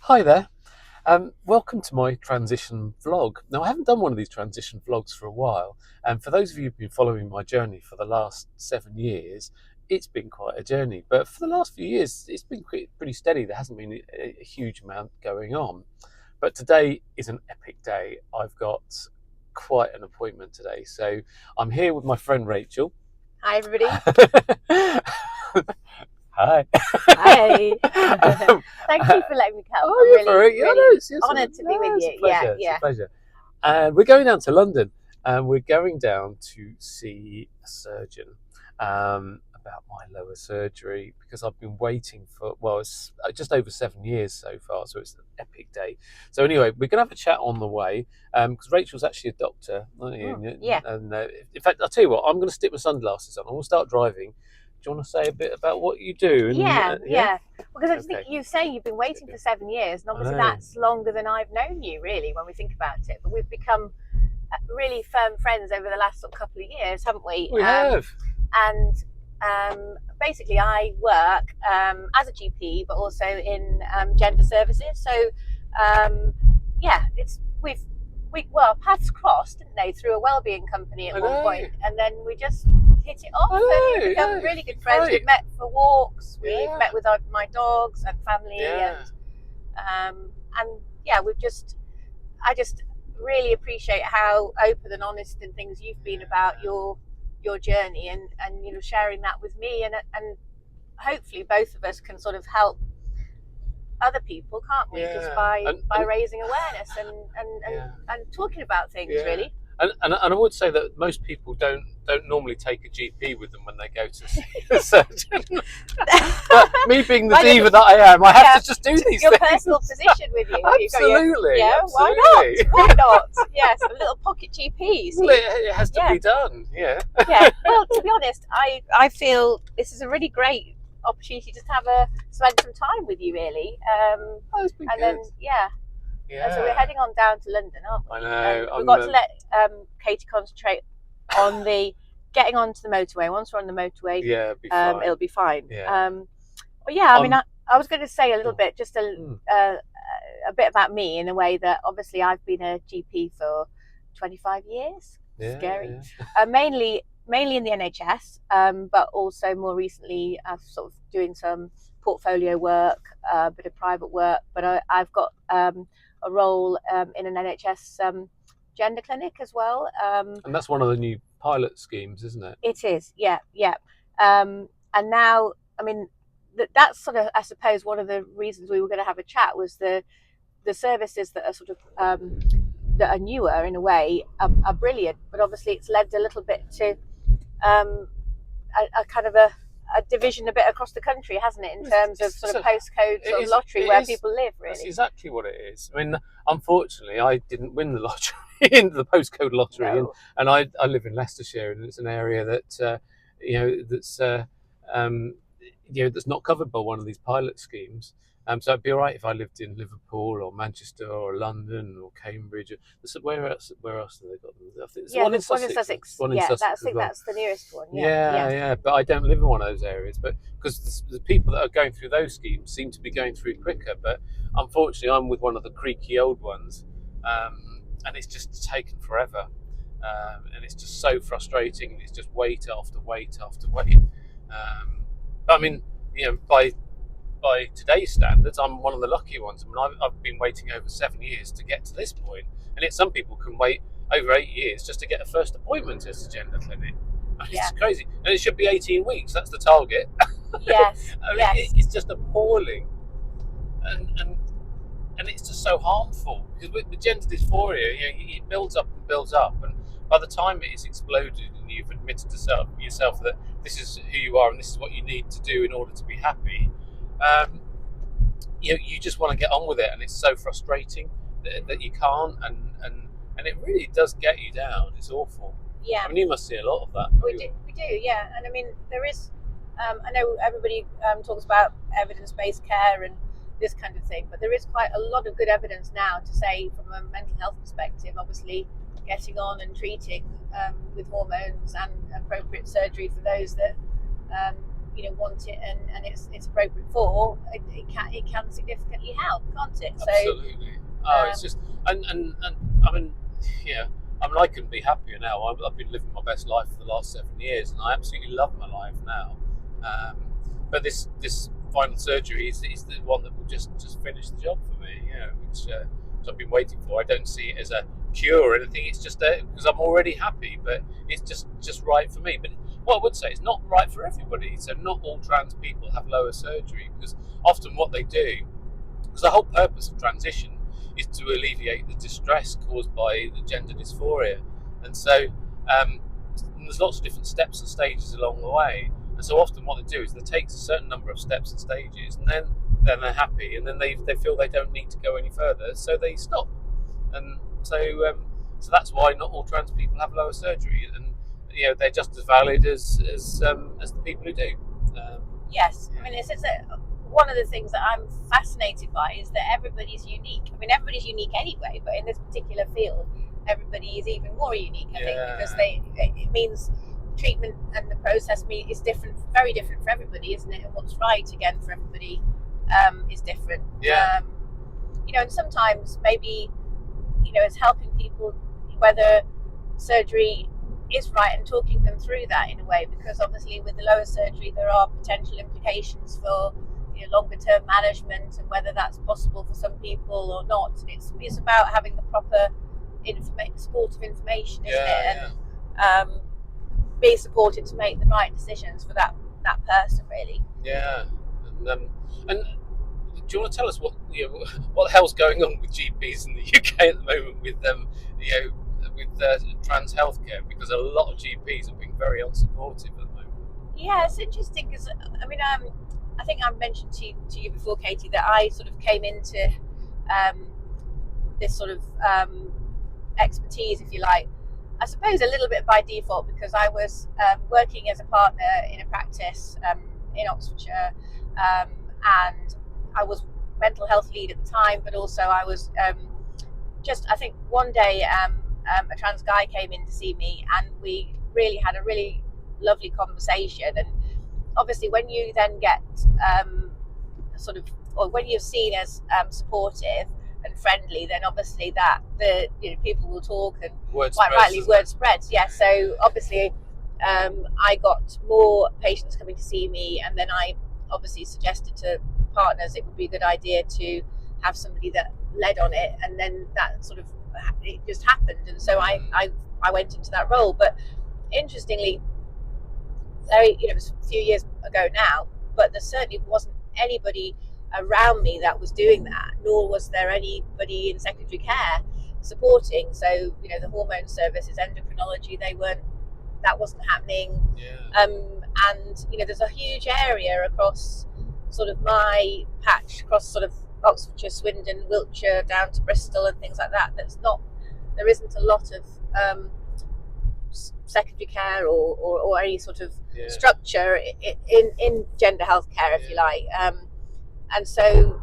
Hi there. Welcome to my transition vlog. Now, I haven't done one of these transition vlogs for a while, and for those of you who've been following my journey for the last 7 years, it's been quite a journey. But for the last few years, it's been pretty steady. There hasn't been a huge amount going on. But today is an epic day. I've got quite an appointment today. So I'm here with my friend Rachel. Hi, everybody. Hi. Hi. Thank you for letting me come. I'm really honoured to be with you. It's a pleasure. And we're going down to London, and we're going down to see a surgeon about my lower surgery, because I've been waiting for, well, it's just over 7 years so far, so it's an epic day. So anyway, we're going to have a chat on the way, because Rachel's actually a doctor. Yeah. And in fact, I'll tell you what, I'm going to stick my sunglasses on and we'll start driving. Do you want to say a bit about what you do? Yeah. Because I just think you say you've been waiting for 7 years, and obviously that's longer than I've known you, really, when we think about it. But we've become really firm friends over the last couple of years, haven't we? We have. And basically, I work as a GP, but also in gender services. So, our paths crossed, didn't they, through a wellbeing company at one point, and then we just hit it off and become really good friends. Right. We've met for walks, we've met with my dogs and family, I just really appreciate how open and honest and things you've been about your journey, and sharing that with me, and hopefully both of us can sort of help other people, can't we? Just by raising awareness and talking about things, really. And I would say that most people don't normally take a GP with them when they go to see a surgeon. But me being the diva that I am, I have to just do these your things. Your personal physician with you. Absolutely. Absolutely. Why not? Yes, a little pocket GP. Well, it has to be done. Yeah. Well, to be honest, I feel this is a really great opportunity just to spend some time with you, really. It's been good. Then so we're heading on down to London, aren't we? I know. We've got to let Katie concentrate on getting onto the motorway. Once we're on the motorway, it'll be fine. I was going to say a little bit, just a bit about me, in a way that obviously I've been a GP for 25 years. Scary. Mainly in the NHS, but also more recently I've sort of doing some portfolio work, a bit of private work, but I've got a role in an NHS gender clinic as well. And that's one of the new pilot schemes, isn't it? It is, yeah. And now, I mean, that's sort of, I suppose, one of the reasons we were going to have a chat was the services that are sort of that are newer in a way are brilliant, but obviously it's led a little bit to a kind of a division a bit across the country, hasn't it, in terms of sort of postcode sort of lottery where people live, really. That's exactly what it is. I mean, unfortunately, I didn't win the lottery, in the postcode lottery, and I live in Leicestershire, and it's an area that that's not covered by one of these pilot schemes. So it'd be all right if I lived in Liverpool or Manchester or London or Cambridge. Where else have they got them? I think one in Sussex. I think that's the nearest one. Yeah. But I don't live in one of those areas. But because the people that are going through those schemes seem to be going through quicker. But unfortunately, I'm with one of the creaky old ones, and it's just taken forever. And it's just so frustrating. It's just wait after wait after wait. I mean, by today's standards, I'm one of the lucky ones. I mean, I've been waiting over 7 years to get to this point, and yet some people can wait over 8 years just to get a first appointment at a gender clinic. I mean, it's crazy, and it should be 18 weeks. That's the target. Yes. It's just appalling, and it's just so harmful, because with gender dysphoria, it builds up and builds up, and by the time it is exploded and you've admitted to yourself that this is who you are and this is what you need to do in order to be happy, you just want to get on with it, and it's so frustrating that you can't, and it really does get you down. It's awful. Yeah. I mean, you must see a lot of that. We do, yeah. And I mean, there is, I know everybody talks about evidence-based care and this kind of thing, but there is quite a lot of good evidence now to say, from a mental health perspective, obviously getting on and treating with hormones and appropriate surgery for those that want it and it's appropriate for, it can significantly help, can't it? Absolutely. It's just and I mean, yeah. I mean, I couldn't be happier now. I've been living my best life for the last 7 years, and I absolutely love my life now. Um, but this final surgery is the one that will just finish the job for me. Which I've been waiting for. I don't see it as a cure or anything. It's just because I'm already happy, but it's just right for me. But what I would say, it's not right for everybody. So not all trans people have lower surgery, because often what they do, because the whole purpose of transition is to alleviate the distress caused by the gender dysphoria. And so there's lots of different steps and stages along the way. And so often what they do is they take a certain number of steps and stages, and then they're happy, and then they feel they don't need to go any further, so they stop. And so that's why not all trans people have lower surgery, and they're just as valid as the people who do. Yes, I mean it's one of the things that I'm fascinated by is that everybody's unique. I mean, everybody's unique anyway, but in this particular field, everybody is even more unique. I think because it means treatment and the process is different, very different for everybody, isn't it? And what's right again for everybody is different. Yeah. And sometimes maybe it's helping people whether surgery is right and talking them through that in a way, because obviously with the lower surgery there are potential implications for longer term management and whether that's possible for some people or not. It's about having the proper supportive information, isn't it? And be supported to make the right decisions for that person, really. Yeah. And do you want to tell us what the hell's going on with GPs in the UK at the moment with trans healthcare? Because a lot of GPs are being very unsupportive at the moment. Yeah, it's interesting because I mean, I think I mentioned to you before, Katie, that I sort of came into this sort of expertise, if you like, I suppose a little bit by default, because I was working as a partner in a practice in Oxfordshire, and I was mental health lead at the time, but also I was I think one day a trans guy came in to see me, and we really had a really lovely conversation. And obviously when you then get or when you're seen as supportive and friendly, then obviously that people will talk, and quite rightly word spreads. Yeah, so obviously I got more patients coming to see me, and then I obviously suggested to partners it would be a good idea to have somebody that led on it, and then that sort of it just happened, and so I went into that role. But interestingly, it was a few years ago now, but there certainly wasn't anybody around me that was doing that, nor was there anybody in secondary care supporting. So the hormone services, endocrinology, that wasn't happening. And there's a huge area across sort of my patch, across sort of Oxfordshire, Swindon, Wiltshire, down to Bristol and things like that. There isn't a lot of secondary care or any sort of structure in gender health care, if you like. And so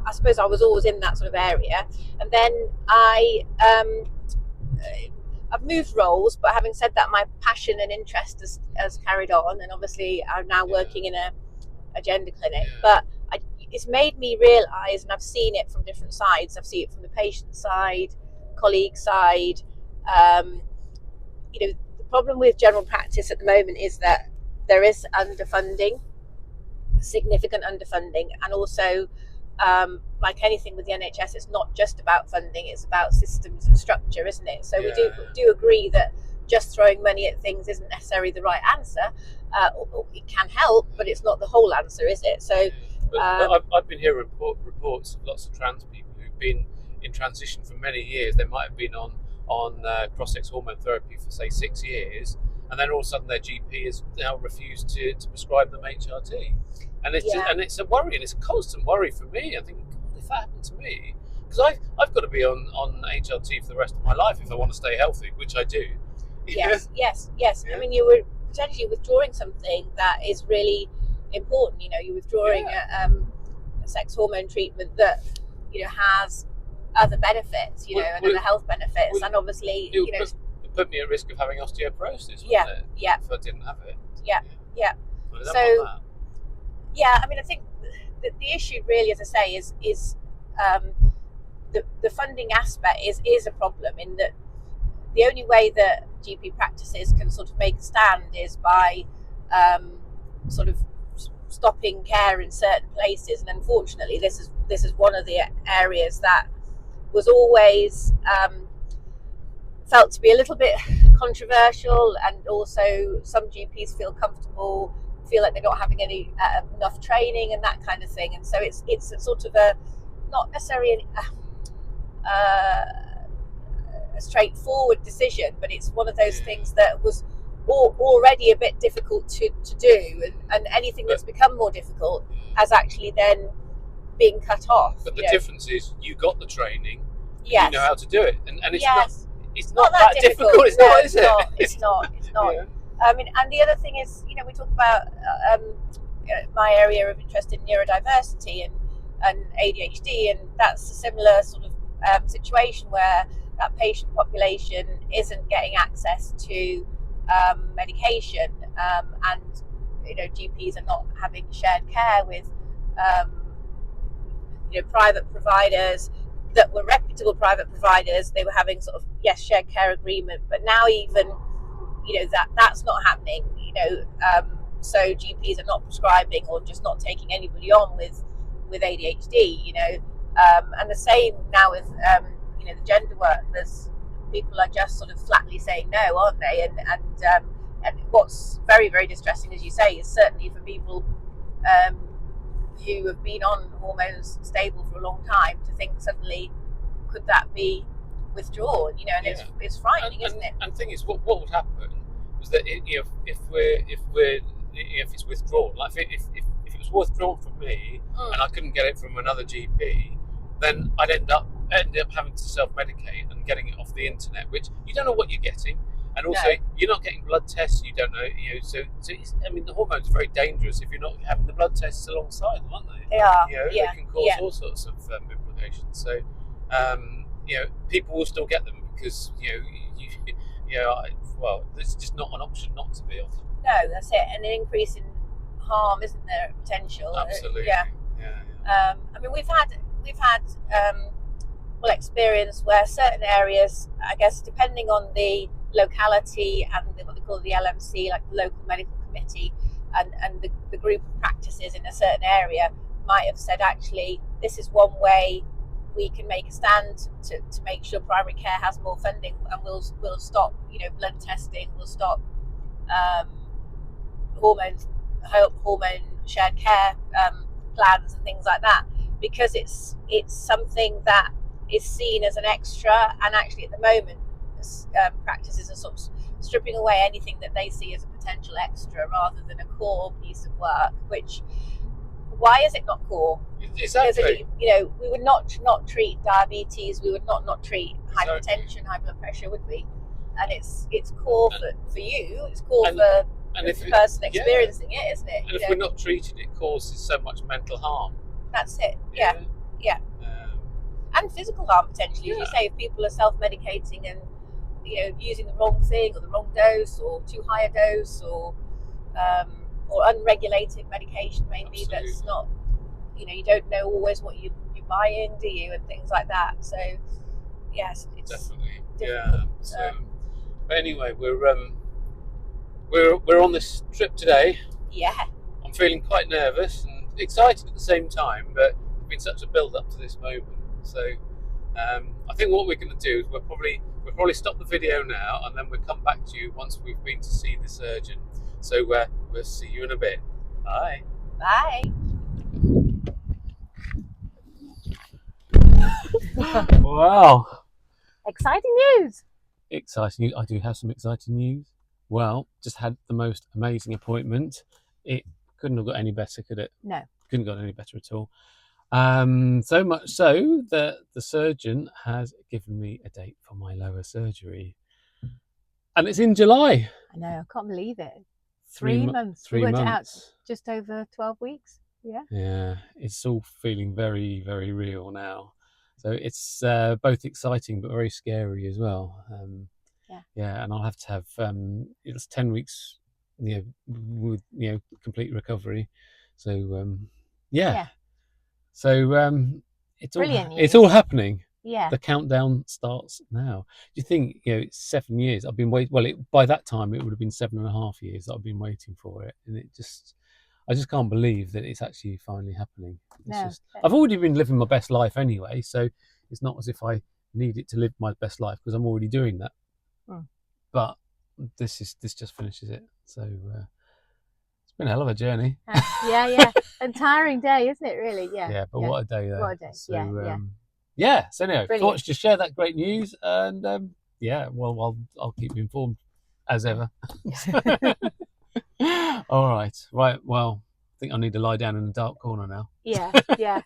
I suppose I was always in that sort of area. And then I've moved roles, but having said that, my passion and interest has carried on, and obviously I'm now working in a gender clinic. But it's made me realise, and I've seen it from different sides. I've seen it from the patient side, colleague side. The problem with general practice at the moment is that there is underfunding, significant underfunding, and also like anything with the NHS, it's not just about funding, it's about systems and structure, isn't it? So we do agree that just throwing money at things isn't necessarily the right answer. It can help, but it's not the whole answer, is it? So but I've been hearing reports of lots of trans people who've been in transition for many years. They might have been on cross-sex hormone therapy for say 6 years, and then all of a sudden their GP has now refused to prescribe them HRT, and it's a worry, and it's a constant worry for me. I think, God, if that happened to me, because I've got to be on HRT for the rest of my life if I want to stay healthy, which I do. Yes. I mean, you were potentially withdrawing something that is really important. You're withdrawing a sex hormone treatment that has other benefits, and other health benefits, and obviously it put me at risk of having osteoporosis, wouldn't it? Yeah. If I didn't have it. Yeah. Well, So Yeah, I mean, I think the issue really, as I say, is um, the funding aspect is a problem in that the only way that GP practices can sort of make a stand is by sort of stopping care in certain places, and unfortunately, this is one of the areas that was always felt to be a little bit controversial, and also some GPs feel comfortable, feel like they're not having any enough training and that kind of thing, and so it's a sort of a not necessarily a straightforward decision, but it's one of those things that was already a bit difficult to do, and anything that's become more difficult has actually then been cut off. But the difference is you got the training, yes, you know how to do it, and it's yes, it's not that difficult. It's no, not, is it? It's not. It's not. Yeah. I mean, and the other thing is, we talk about my area of interest in neurodiversity and ADHD, and that's a similar sort of situation where that patient population isn't getting access to medication, and GPs are not having shared care with private providers that were reputable private providers. They were having sort of shared care agreement, but now even that's not happening. So GPs are not prescribing or just not taking anybody on with ADHD. And the same now with the gender work. There's people are just sort of flatly saying no, aren't they? And what's very, very distressing, as you say, is certainly for people who have been on hormones stable for a long time to think suddenly could that be withdrawn, and it's frightening, isn't it? And the thing is, what would happen was that if it's withdrawn, like if it was withdrawn from me and I couldn't get it from another GP, then I'd end up having to self-medicate and getting it off the internet, which you don't know what you're getting. And also, you're not getting blood tests. You don't know, so I mean, the hormones are very dangerous if you're not having the blood tests alongside them, aren't they? They are. They can cause all sorts of implications. So, people will still get them because well, it's just not an option not to be on. No, that's it. And an increase in harm, isn't there? Potential. Absolutely. Yeah. I mean, we've had experience where certain areas, I guess, depending on the locality and what they call the LMC, like the local medical committee, and the group of practices in a certain area might have said, actually, this is one way we can make a stand to make sure primary care has more funding, and we'll stop blood testing, we'll stop hormone shared care plans and things like that, because it's something that is seen as an extra, and actually at the moment practices are sort of stripping away anything that they see as a potential extra rather than a core piece of work. Which, why is it not core? Exactly. Because we would not treat diabetes, we would not treat hypertension, high blood pressure, would we? And it's core for you, it's core for the person experiencing it, isn't it? And if we're not treated, it causes so much mental harm. That's it. Yeah. And physical harm potentially, as you say, if people are self-medicating and using the wrong thing or the wrong dose or too high a dose or unregulated medication maybe. Absolutely. That's not, you don't know always what you're buying, do you, and things like that. So yes, it's definitely difficult. Yeah. So, but anyway, we're on this trip today. Yeah. I'm feeling quite nervous and excited at the same time, but it's been such a build up to this moment. So I think what we're going to do is we'll probably stop the video now, and then we'll come back to you once we've been to see the surgeon. So we'll see you in a bit. Bye. Bye. Wow. Exciting news. Exciting news. I do have some exciting news. Well, just had the most amazing appointment. It couldn't have got any better, could it? No. Couldn't have got any better at all. So much so that the surgeon has given me a date for my lower surgery. And it's in July. I know, I can't believe it. 3 months. 3 months. We worked it out just over 12 weeks. Yeah. Yeah, it's all feeling very, very real now. So it's both exciting but very scary as well. Yeah, and I'll have to have it's 10 weeks, with complete recovery. So yeah. So Brilliant it's news. all happening. Yeah. The countdown starts now. Do you think, it's 7 years? I've been waiting. Well, by that time it would have been 7.5 years that I've been waiting for it, and I just can't believe that it's actually finally happening. I've already been living my best life anyway, so it's not as if I needed to live my best life because I'm already doing that. But this just finishes it. So it's been a hell of a journey. Yeah. And tiring day, isn't it? Really? Yeah. But what a day though. What a day. So, yeah. So anyway, Brilliant. thought to share that great news, and well, I'll keep you informed as ever. All right. Well, I think I need to lie down in a dark corner now. Yeah.